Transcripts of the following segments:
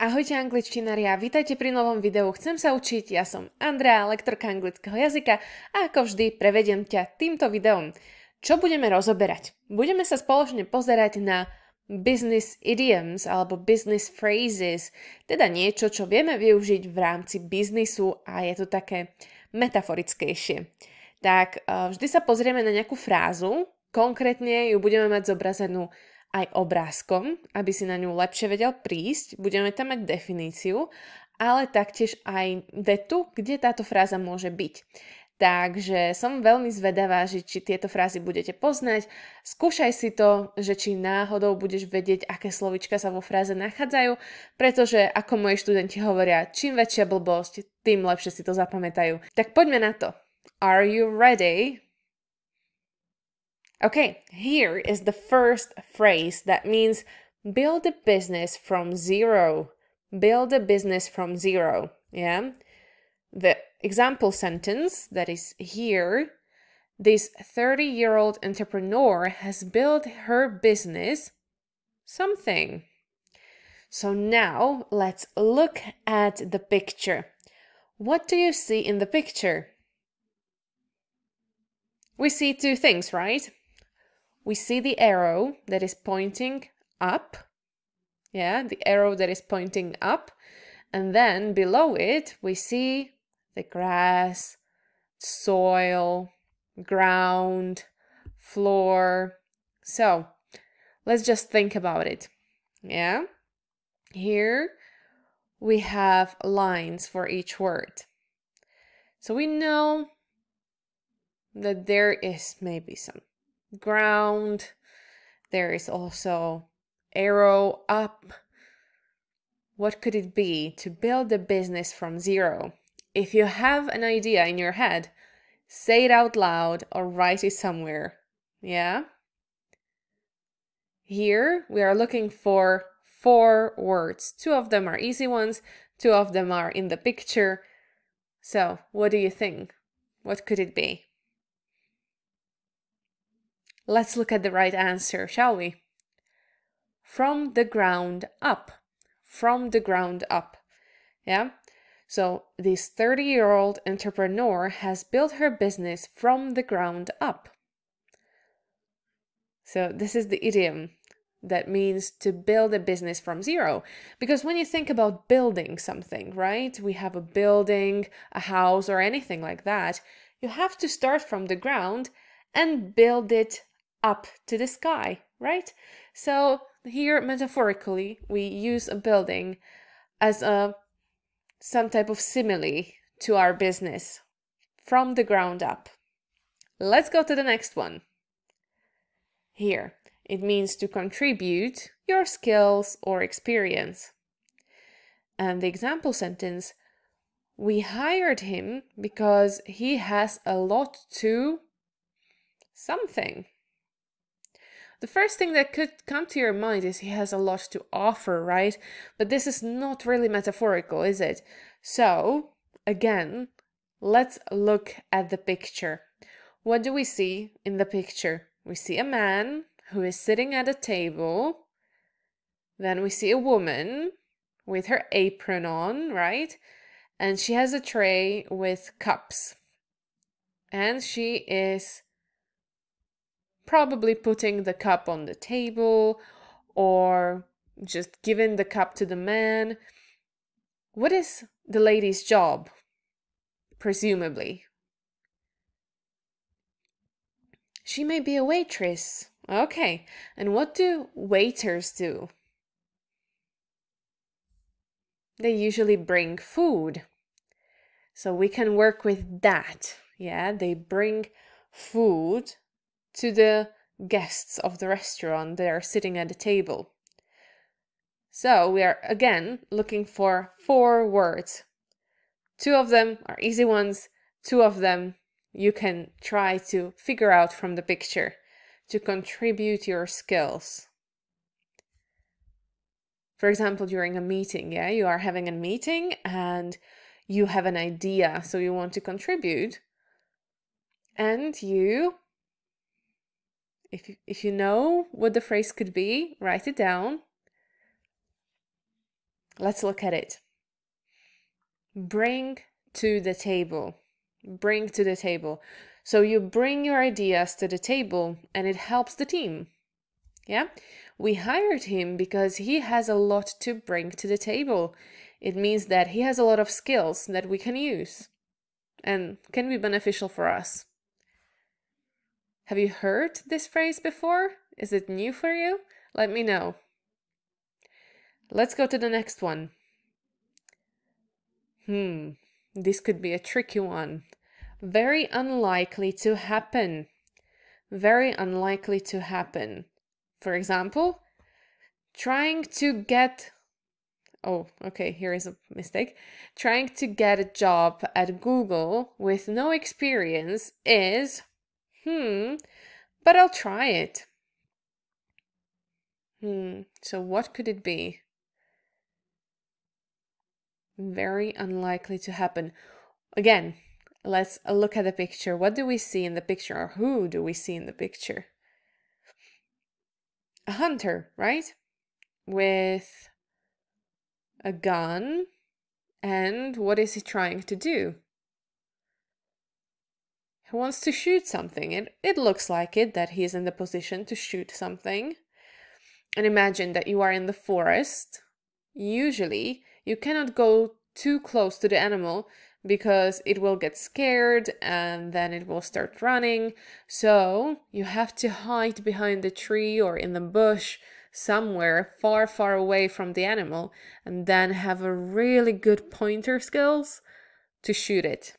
Ahojte angličtinári a vítajte pri novom videu. Chcem sa učiť, ja som Andrea, lektorka anglického jazyka a ako vždy prevediem ťa týmto videom. Čo budeme rozoberať? Budeme sa spoločne pozerať na business idioms alebo business phrases, teda niečo, čo vieme využiť v rámci biznisu a je to také metaforickejšie. Tak vždy sa pozrieme na nejakú frázu, konkrétne ju budeme mať zobrazenú aj obrázkom, aby si na ňu lepšie vedel prísť. Budeme tam mať definíciu, ale taktiež aj vetu, kde táto fráza môže byť. Takže som veľmi zvedavá, že či tieto frázy budete poznať. Skúšaj si to, že či náhodou budeš vedieť, aké slovíčka sa vo fráze nachádzajú, pretože ako moji študenti hovoria, čím väčšia blbosť, tým lepšie si to zapamätajú. Tak poďme na to. Are you ready? Okay, here is the first phrase that means build a business from zero. Build a business from zero. Yeah. The example sentence that is here, this 30-year-old entrepreneur has built her business something. So now let's look at the picture. What do you see in the picture? We see two things, right? We see the arrow that is pointing up. Yeah, the arrow that is pointing up. And then below it, we see the grass, soil, ground, floor. So let's just think about it. Yeah. Here we have lines for each word. So we know that there is maybe some ground, there is also arrow up. What could it be? To build a business from zero. If you have an idea in your head, say it out loud or write it somewhere. Yeah? Here we are looking for 4 words. 2 of them are easy ones, 2 of them are in the picture. So, what do you think? What could it be? Let's look at the right answer, shall we? From the ground up. From the ground up. Yeah? So this 30-year-old entrepreneur has built her business from the ground up. So this is the idiom that means to build a business from zero. Because when you think about building something, right? We have a building, a house, or anything like that. You have to start from the ground and build it up to the sky, right? So here, metaphorically, we use a building as some type of simile to our business from the ground up. Let's go to the next one. Here, it means to contribute your skills or experience. And the example sentence, we hired him because he has a lot to something. The first thing that could come to your mind is he has a lot to offer, right? But this is not really metaphorical, is it? So, again, let's look at the picture. What do we see in the picture? We see a man who is sitting at a table. Then we see a woman with her apron on, right? And she has a tray with cups. And she is probably putting the cup on the table or just giving the cup to the man. What is the lady's job? Presumably. She may be a waitress. Okay, and what do waiters do? They usually bring food. So we can work with that. Yeah, they bring food to the guests of the restaurant that are sitting at the table. So we are again looking for 4 words. 2 of them are easy ones, 2 of them you can try to figure out from the picture to contribute your skills. For example, during a meeting, yeah, you are having a meeting and you have an idea, so you want to contribute, and if you know what the phrase could be, write it down. Let's look at it. Bring to the table. Bring to the table. So you bring your ideas to the table and it helps the team. Yeah? We hired him because he has a lot to bring to the table. It means that he has a lot of skills that we can use and can be beneficial for us. Have you heard this phrase before? Is it new for you? Let me know. Let's go to the next one. This could be a tricky one. Very unlikely to happen. Very unlikely to happen. For example, trying to get... Oh, okay, here is a mistake. Trying to get a job at Google with no experience is... but I'll try it. So what could it be? Very unlikely to happen. Again, let's look at the picture. What do we see in the picture, or who do we see in the picture? A hunter, right? With a gun. And what is he trying to do? He wants to shoot something. It looks like it, that he's in the position to shoot something. And imagine that you are in the forest. Usually, you cannot go too close to the animal because it will get scared and then it will start running. So you have to hide behind the tree or in the bush somewhere far, far away from the animal and then have a really good pointer skills to shoot it.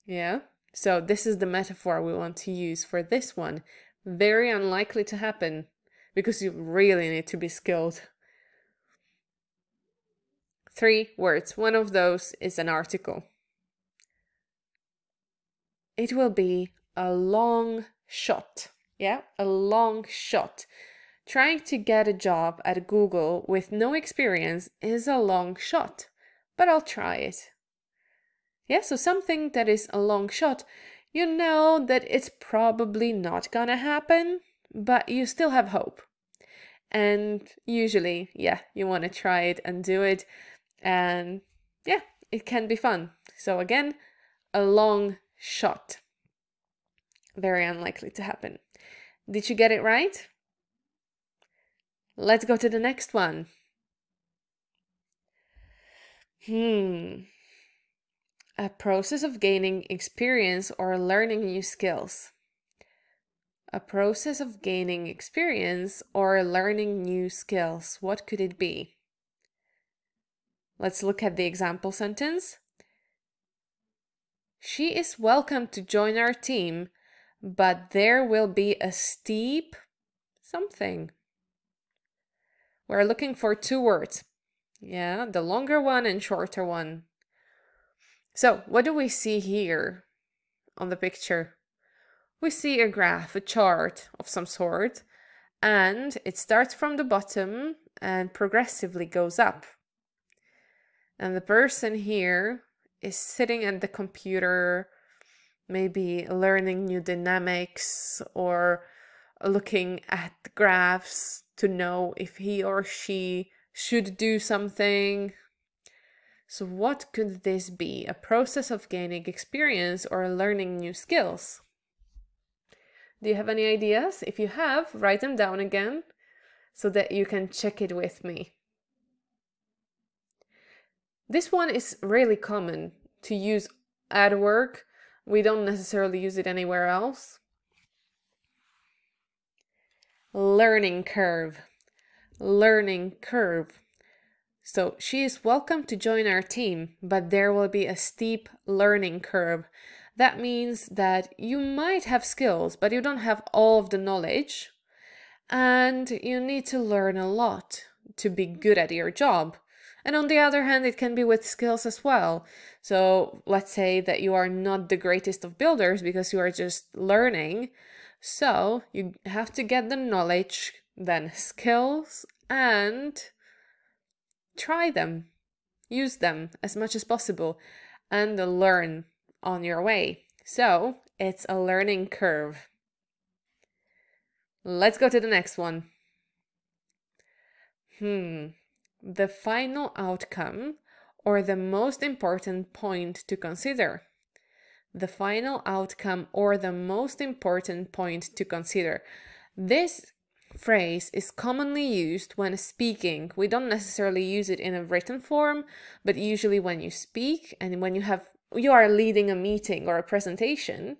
Yeah? So this is the metaphor we want to use for this one. Very unlikely to happen because you really need to be skilled. 3 words. One of those is an article. It will be a long shot. Yeah, a long shot. Trying to get a job at Google with no experience is a long shot, but I'll try it. Yeah, so something that is a long shot, you know that it's probably not gonna happen, but you still have hope. And usually, yeah, you want to try it and do it. And yeah, it can be fun. So again, a long shot. Very unlikely to happen. Did you get it right? Let's go to the next one. A process of gaining experience or learning new skills. A process of gaining experience or learning new skills. What could it be? Let's look at the example sentence. She is welcome to join our team, but there will be a steep something. We're looking for 2 words. Yeah, the longer one and shorter one. So, what do we see here on the picture? We see a graph, a chart of some sort, and it starts from the bottom and progressively goes up. And the person here is sitting at the computer, maybe learning new dynamics or looking at the graphs to know if he or she should do something. So what could this be? A process of gaining experience or learning new skills? Do you have any ideas? If you have, write them down again so that you can check it with me. This one is really common to use at work. We don't necessarily use it anywhere else. Learning curve. Learning curve. So she is welcome to join our team, but there will be a steep learning curve. That means that you might have skills, but you don't have all of the knowledge. And you need to learn a lot to be good at your job. And on the other hand, it can be with skills as well. So let's say that you are not the greatest of builders because you are just learning. So you have to get the knowledge, then skills, and try them. Use them as much as possible and learn on your way. So it's a learning curve. Let's go to the next one. the final outcome or the most important point to consider. The final outcome or the most important point to consider. This phrase is commonly used when speaking. We don't necessarily use it in a written form, but usually when you speak and when you are leading a meeting or a presentation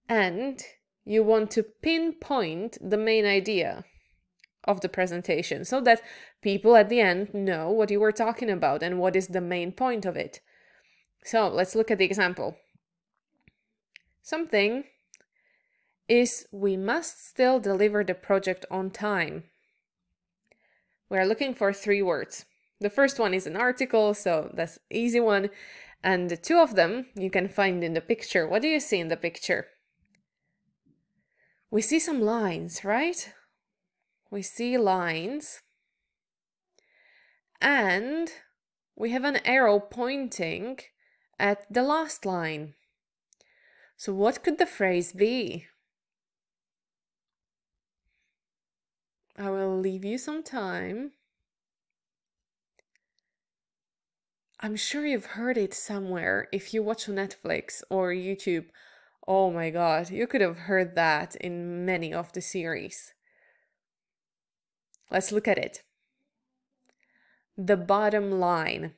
and you want to pinpoint the main idea of the presentation so that people at the end know what you were talking about and what is the main point of it. So let's look at the example. Something is we must still deliver the project on time. We're looking for 3 words. The first one is an article, so that's an easy one. And the 2 of them you can find in the picture. What do you see in the picture? We see some lines, right? We see lines. And we have an arrow pointing at the last line. So what could the phrase be? I will leave you some time. I'm sure you've heard it somewhere if you watch Netflix or YouTube. Oh my God, you could have heard that in many of the series. Let's look at it. The bottom line.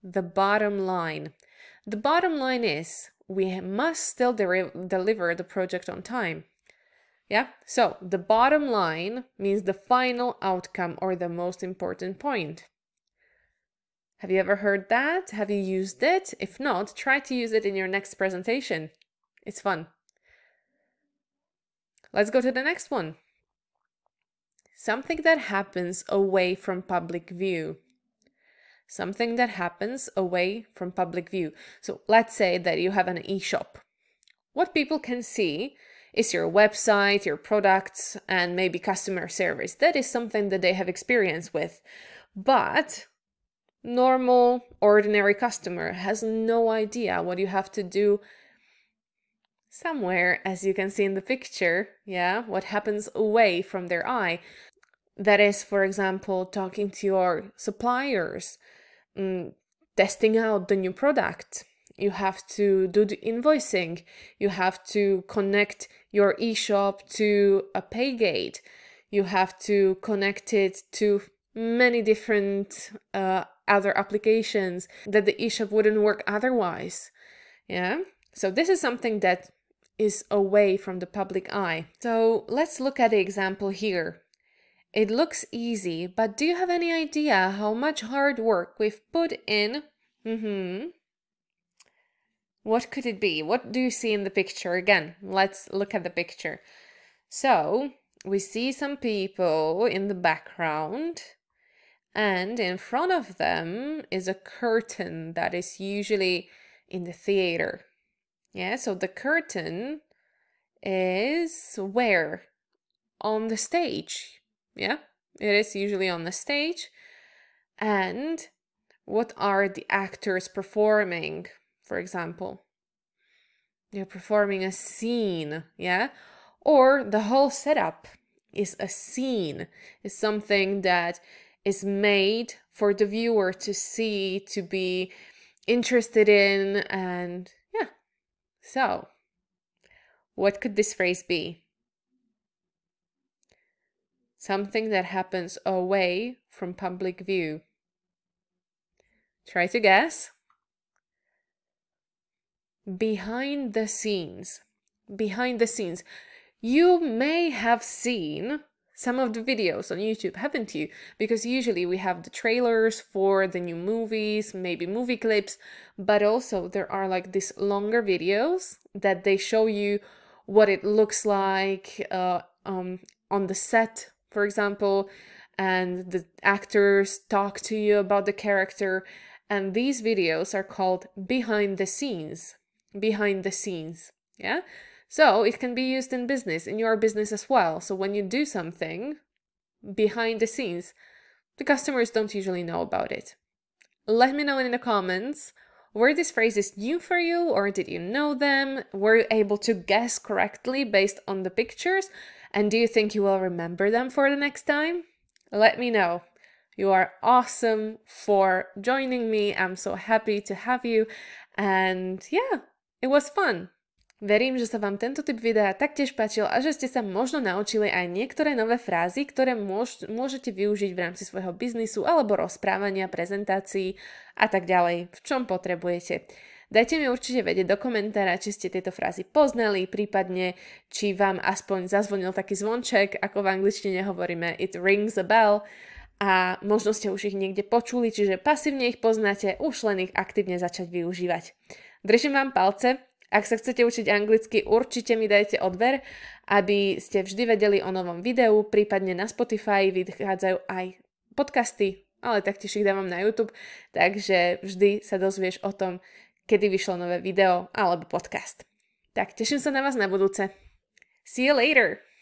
The bottom line. The bottom line is we must still deliver the project on time. Yeah, so the bottom line means the final outcome or the most important point. Have you ever heard that? Have you used it? If not, try to use it in your next presentation. It's fun. Let's go to the next one. Something that happens away from public view. Something that happens away from public view. So let's say that you have an e-shop. What people can see is your website, your products, and maybe customer service. That is something that they have experience with. But normal, ordinary customer has no idea what you have to do somewhere, as you can see in the picture, yeah, what happens away from their eye. That is, for example, talking to your suppliers, testing out the new product. You have to do the invoicing. You have to connect your e-shop to a Paygate. You have to connect it to many different other applications that the e-shop wouldn't work otherwise. Yeah. So this is something that is away from the public eye. So let's look at the example here. It looks easy, but do you have any idea how much hard work we've put in? What could it be? What do you see in the picture? Again, let's look at the picture. So we see some people in the background, and in front of them is a curtain that is usually in the theater. Yeah, so the curtain is where? On the stage. Yeah, it is usually on the stage. And what are the actors performing, for example? They're performing a scene, yeah? Or the whole setup is a scene, is something that is made for the viewer to see, to be interested in, and yeah. So, what could this phrase be? Something that happens away from public view. Try to guess. Behind the scenes. Behind the scenes. You may have seen some of the videos on YouTube, haven't you? Because usually we have the trailers for the new movies, maybe movie clips, but also there are like these longer videos that they show you what it looks like on the set, for example, and the actors talk to you about the character. And these videos are called behind the scenes. Behind the scenes, yeah? So it can be used in business, in your business as well. So when you do something behind the scenes, the customers don't usually know about it. Let me know in the comments, were these phrases new for you, or did you know them? Were you able to guess correctly based on the pictures? And do you think you will remember them for the next time? Let me know. You are awesome for joining me. I'm so happy to have you. And yeah, it was fun. Verím, že sa vám tento typ videa taktiež páčil a že ste sa možno naučili aj niektoré nové frázy, ktoré môžete využiť v rámci svojho biznisu alebo rozprávania, prezentácií a tak ďalej, v čom potrebujete. Dajte mi určite vedieť do komentára, či ste tieto frázy poznali, prípadne či vám aspoň zazvonil taký zvonček, ako v angličtine hovoríme it rings a bell, a možno ste už ich niekde počuli, čiže pasívne ich poznáte, už len ich aktívne začať využívať. Držím vám palce. Ak sa chcete učiť anglicky, určite mi dajte odber, aby ste vždy vedeli o novom videu, prípadne na Spotify vychádzajú aj podcasty, ale taktiež ich dávam na YouTube, takže vždy sa dozvieš o tom, kedy vyšlo nové video alebo podcast. Tak, teším sa na vás na budúce. See you later!